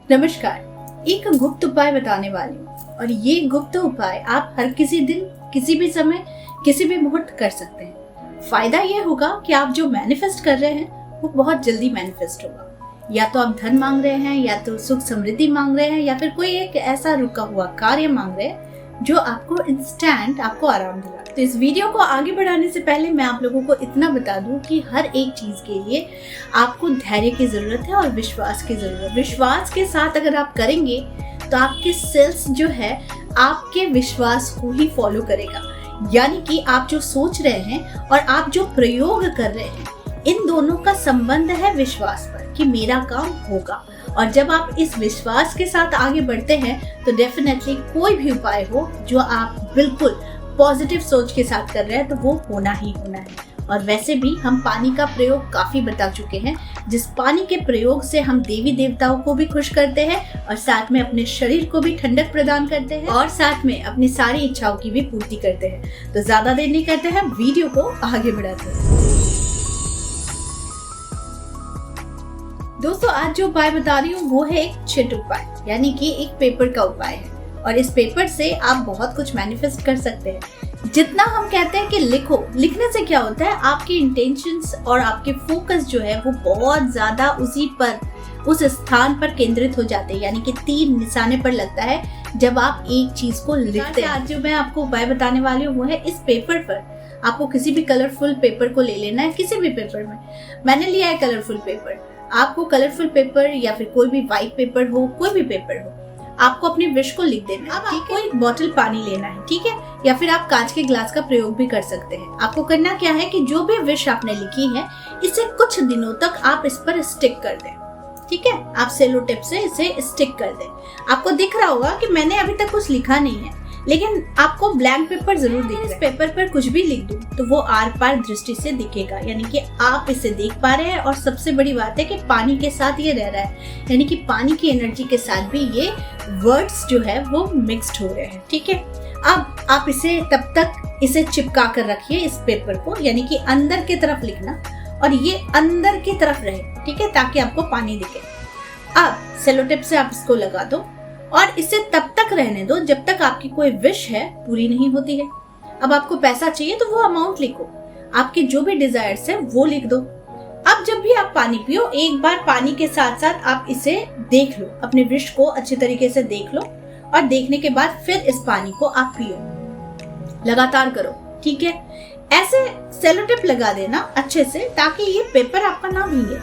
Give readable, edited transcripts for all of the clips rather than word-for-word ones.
नमस्कार, एक गुप्त उपाय बताने वाली हूँ और ये गुप्त उपाय आप हर किसी दिन, किसी भी समय, किसी भी मुहूर्त कर सकते हैं। फायदा ये होगा कि आप जो मैनिफेस्ट कर रहे हैं वो बहुत जल्दी मैनिफेस्ट होगा। या तो आप धन मांग रहे हैं, या तो सुख समृद्धि मांग रहे हैं, या फिर कोई एक ऐसा रुका हुआ कार्य मांग रहे हैं जो आपको इंस्टेंट आपको आराम दिला। तो इस वीडियो को आगे बढ़ाने से पहले मैं आप लोगों को इतना बता दूं कि हर एक चीज के लिए आपको धैर्य की जरूरत है और विश्वास की जरूरत है। विश्वास के साथ अगर आप करेंगे तो आपके सेल्स जो है आपके विश्वास को ही फॉलो करेगा। यानी कि आप जो सोच रहे हैं और आप जो प्रयोग कर रहे हैं, इन दोनों का संबंध है विश्वास पर कि मेरा काम होगा। और जब आप इस विश्वास के साथ आगे बढ़ते हैं तो डेफिनेटली कोई भी उपाय हो जो आप बिल्कुल पॉजिटिव सोच के साथ कर रहे हैं तो वो होना ही होना है। और वैसे भी हम पानी का प्रयोग काफी बता चुके हैं, जिस पानी के प्रयोग से हम देवी देवताओं को भी खुश करते हैं और साथ में अपने शरीर को भी ठंडक प्रदान करते हैं और साथ में अपनी सारी इच्छाओं की भी पूर्ति करते हैं। तो ज्यादा देर नहीं करते हैं, वीडियो को आगे बढ़ाते हैं। दोस्तों, आज जो उपाय बता रही हूँ वो है एक चिट उपाय, यानी कि एक पेपर का उपाय है। और इस पेपर से आप बहुत कुछ मैनिफेस्ट कर सकते हैं। जितना हम कहते हैं कि लिखो, लिखने से क्या होता है, आपके इंटेंशंस और आपके फोकस जो है वो बहुत ज्यादा उसी पर, उस स्थान पर केंद्रित हो जाते हैं। यानी कि तीर निशाने पर लगता है जब आप एक चीज को लिखते हैं। आज जो मैं आपको उपाय बताने वाली हूँ वो है इस पेपर पर। आपको किसी भी कलरफुल पेपर को ले लेना है। किसी भी पेपर में, मैंने लिया है कलरफुल पेपर। आपको कलरफुल पेपर या फिर कोई भी व्हाइट पेपर हो, कोई भी पेपर हो, आपको अपनी विश को लिख देना है। अब आपको एक बोतल पानी लेना है, ठीक है, या फिर आप कांच के ग्लास का प्रयोग भी कर सकते हैं। आपको करना क्या है कि जो भी विश आपने लिखी है इसे कुछ दिनों तक आप इस पर स्टिक कर दें। ठीक है, आप सेलो टेप से इसे स्टिक कर दें। आपको दिख रहा होगा कि मैंने अभी तक कुछ लिखा नहीं है, लेकिन आपको ब्लैंक पेपर जरूर दिख रहा है। इस पेपर पर कुछ भी लिख दूं तो वो आर पार दृष्टि से दिखेगा, यानी कि आप इसे देख पा रहे हैं। और सबसे बड़ी बात है कि पानी के साथ ये रह रहा है, यानी कि पानी की एनर्जी के साथ भी ये वर्ड्स जो है वो मिक्स्ड हो रहे हैं। ठीक है, अब आप इसे तब तक इसे चिपका कर रखिए इस पेपर को, यानी कि अंदर की तरफ लिखना और ये अंदर की तरफ रहे, ठीक है, ताकि आपको पानी दिखे। अब सेलो टेप से आप इसको लगा दो और इसे तब तक रहने दो जब तक आपकी कोई विश है पूरी नहीं होती है। अब आपको पैसा चाहिए तो वो अमाउंट लिखो, आपके जो भी डिजायर्स है वो लिख दो। अब जब भी आप पानी पियो, एक बार पानी के साथ साथ आप इसे देख लो, अपने विश को अच्छे तरीके से देख लो और देखने के बाद फिर इस पानी को आप पियो। लगातार करो, ठीक है। ऐसे सेलो टेप लगा देना अच्छे से ताकि ये पेपर आपका ना भीगे,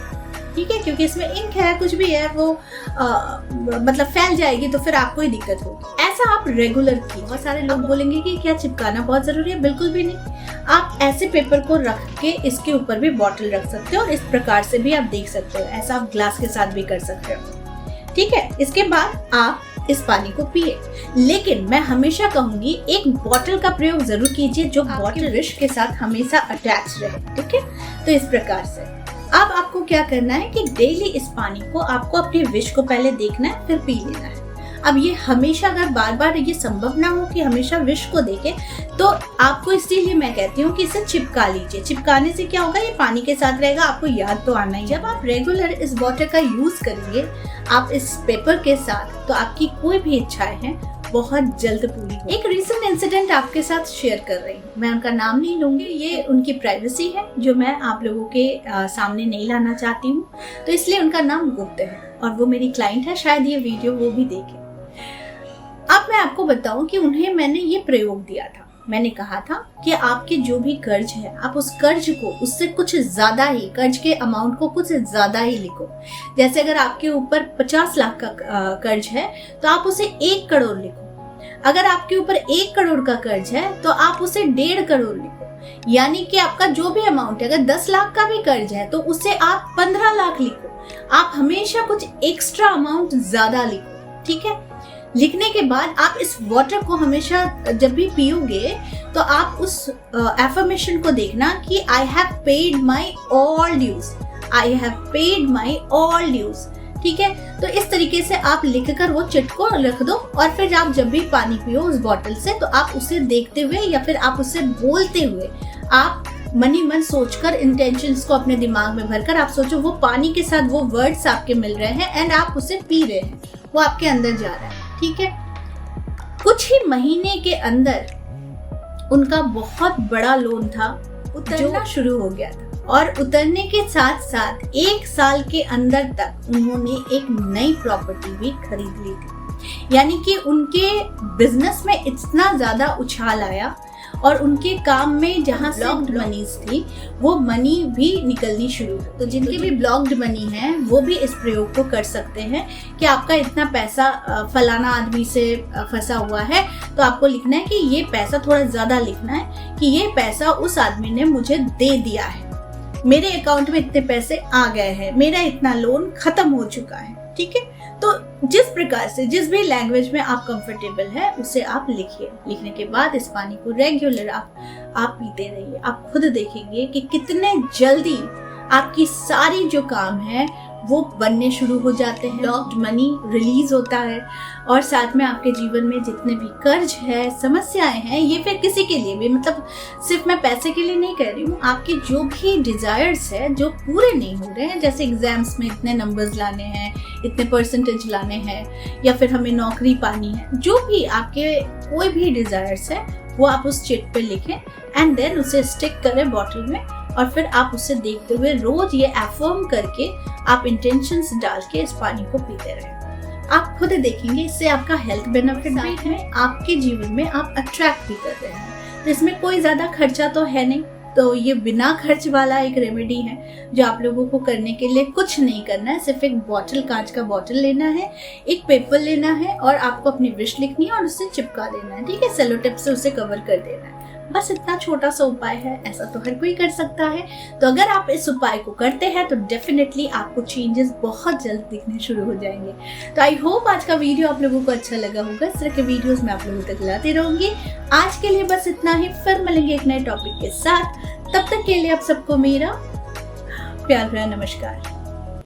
ठीक है, क्योंकि इसमें इंक है, कुछ भी है वो मतलब फैल जाएगी तो फिर आपको ही दिक्कत होगी। ऐसा आप रेगुलर कीजिए। बहुत सारे लोग बोलेंगे कि क्या चिपकाना बहुत जरूरी है? बिल्कुल भी नहीं। आप ऐसे पेपर को रख के इसके ऊपर भी बॉटल रख सकते हो और इस प्रकार से भी आप देख सकते हो। ऐसा आप ग्लास के साथ भी कर सकते हो, ठीक है। इसके बाद आप इस पानी को पिए, लेकिन मैं हमेशा कहूंगी एक बॉटल का प्रयोग जरूर कीजिए जो बॉटल विश के साथ हमेशा अटैच रहे, ठीक है। तो इस प्रकार से अब आपको क्या करना है कि डेली इस पानी को आपको अपनी विश को पहले देखना है, फिर पी लेना है। अब ये हमेशा, अगर बार बार ये संभव ना हो कि हमेशा विश को देखें, तो आपको इसीलिए मैं कहती हूँ कि इसे चिपका लीजिए। चिपकाने से क्या होगा, ये पानी के साथ रहेगा, आपको याद तो आना ही। जब आप रेगुलर इस वाटर का यूज करेंगे आप इस पेपर के साथ, तो आपकी कोई भी इच्छाएं हैं बहुत जल्द पूरी हो। एक रीसेंट इंसिडेंट आपके साथ शेयर कर रही हूँ, मैं उनका नाम नहीं लूंगी, ये उनकी प्राइवेसी है जो मैं आप लोगों के सामने नहीं लाना चाहती हूँ, तो इसलिए उनका नाम गुप्त है और वो मेरी क्लाइंट है। शायद ये वीडियो वो भी देखे। अब मैं आपको बताऊं कि उन्हें मैंने ये प्रयोग दिया था। मैंने कहा था कि आपके जो भी कर्ज है, आप उस कर्ज को उससे कुछ ज्यादा ही, कर्ज के अमाउंट को कुछ ज्यादा ही लिखो। जैसे अगर आपके ऊपर 50 लाख का कर्ज है तो आप उसे 1 करोड़ लिखो। अगर आपके ऊपर 1 करोड़ का कर्ज है तो आप उसे 1.5 करोड़ लिखो। यानी कि आपका जो भी अमाउंट है, अगर 10 लाख का भी कर्ज है तो उसे आप 15 लाख लिखो। आप हमेशा कुछ एक्स्ट्रा अमाउंट ज्यादा लिखो, ठीक है। लिखने के बाद आप इस वाटर को हमेशा जब भी पियोगे तो आप उस एफर्मेशन को देखना कि I have paid my all dues, I have paid my all dues, ठीक है। तो इस तरीके से आप लिखकर वो चिट को रख दो और फिर आप जब भी पानी पियो उस बोतल से, तो आप उसे देखते हुए या फिर आप उसे बोलते हुए आप मनी मन सोचकर, इंटेंशंस को अपने दिमाग में भरकर आप सोचो वो पानी के साथ वो वर्ड्स आपके मिल रहे हैं एंड आप उसे पी रहे हैं, वो आपके अंदर जा रहा है, ठीक है। कुछ ही महीने के अंदर उनका बहुत बड़ा लोन था, उतरना शुरू हो गया था और उतरने के साथ साथ 1 साल के अंदर तक उन्होंने एक नई प्रॉपर्टी भी खरीद ली थी। यानी कि उनके बिजनेस में इतना ज्यादा उछाल आया और उनके काम में जहां ब्लॉक्ड मनीज थी वो मनी भी निकलनी शुरू हुई। तो जिनके भी ब्लॉक्ड मनी है वो भी इस प्रयोग को कर सकते हैं कि आपका इतना पैसा फलाना आदमी से फंसा हुआ है, तो आपको लिखना है कि ये पैसा, थोड़ा ज्यादा लिखना है कि ये पैसा उस आदमी ने मुझे दे दिया है, मेरे अकाउंट में इतने पैसे आ गए हैं, मेरा इतना लोन खत्म हो चुका है, ठीक है। तो जिस प्रकार से, जिस भी लैंग्वेज में आप कंफर्टेबल है उसे आप लिखिए। लिखने के बाद इस पानी को रेगुलर आप पीते रहिए। आप खुद देखेंगे कि कितने जल्दी आपकी सारी जो काम है वो बनने शुरू हो जाते हैं, ब्लॉक्ड मनी रिलीज होता है और साथ में आपके जीवन में जितने भी कर्ज है, समस्याएं हैं, ये फिर किसी के लिए भी, मतलब सिर्फ मैं पैसे के लिए नहीं कह रही हूँ, आपके जो भी डिजायर्स है जो पूरे नहीं हो रहे हैं, जैसे एग्जाम्स में इतने नंबर्स लाने हैं, इतने परसेंटेज लाने हैं, या फिर हमें नौकरी पानी है, जो भी आपके कोई भी डिजायर्स है वो आप उस चिट पे लिखें एंड देन उसे स्टिक करें बॉटल में और फिर आप उसे देखते हुए रोज ये एफर्म करके आप इंटेंशंस डाल के इस पानी को पीते रहें। आप खुद देखेंगे इससे आपका हेल्थ बेनिफिट भी है, आपके जीवन में आप अट्रैक्ट भी कर रहे हैं। तो इसमें कोई ज्यादा खर्चा तो है नहीं, तो ये बिना खर्च वाला एक रेमेडी है जो आप लोगों को करने के लिए कुछ नहीं करना है। सिर्फ एक बॉटल, कांच का बॉटल लेना है, एक पेपर लेना है और आपको अपनी विश लिखनी है और उससे चिपका देना है, ठीक है, सेलो टेप से उसे कवर कर देना है। बस इतना छोटा सा उपाय है, ऐसा तो हर कोई कर सकता है। तो अगर आप इस उपाय को करते हैं तो डेफिनेटली आपको चेंजेस बहुत जल्द दिखने शुरू हो जाएंगे। तो आई होप आज का वीडियो आप लोगों को अच्छा लगा होगा। इस तरह के वीडियोस मैं आप लोगों तक लाती रहूंगी। आज के लिए बस इतना ही, फिर मिलेंगे एक नए टॉपिक के साथ। तब तक के लिए आप सबको मेरा प्यार भरा नमस्कार।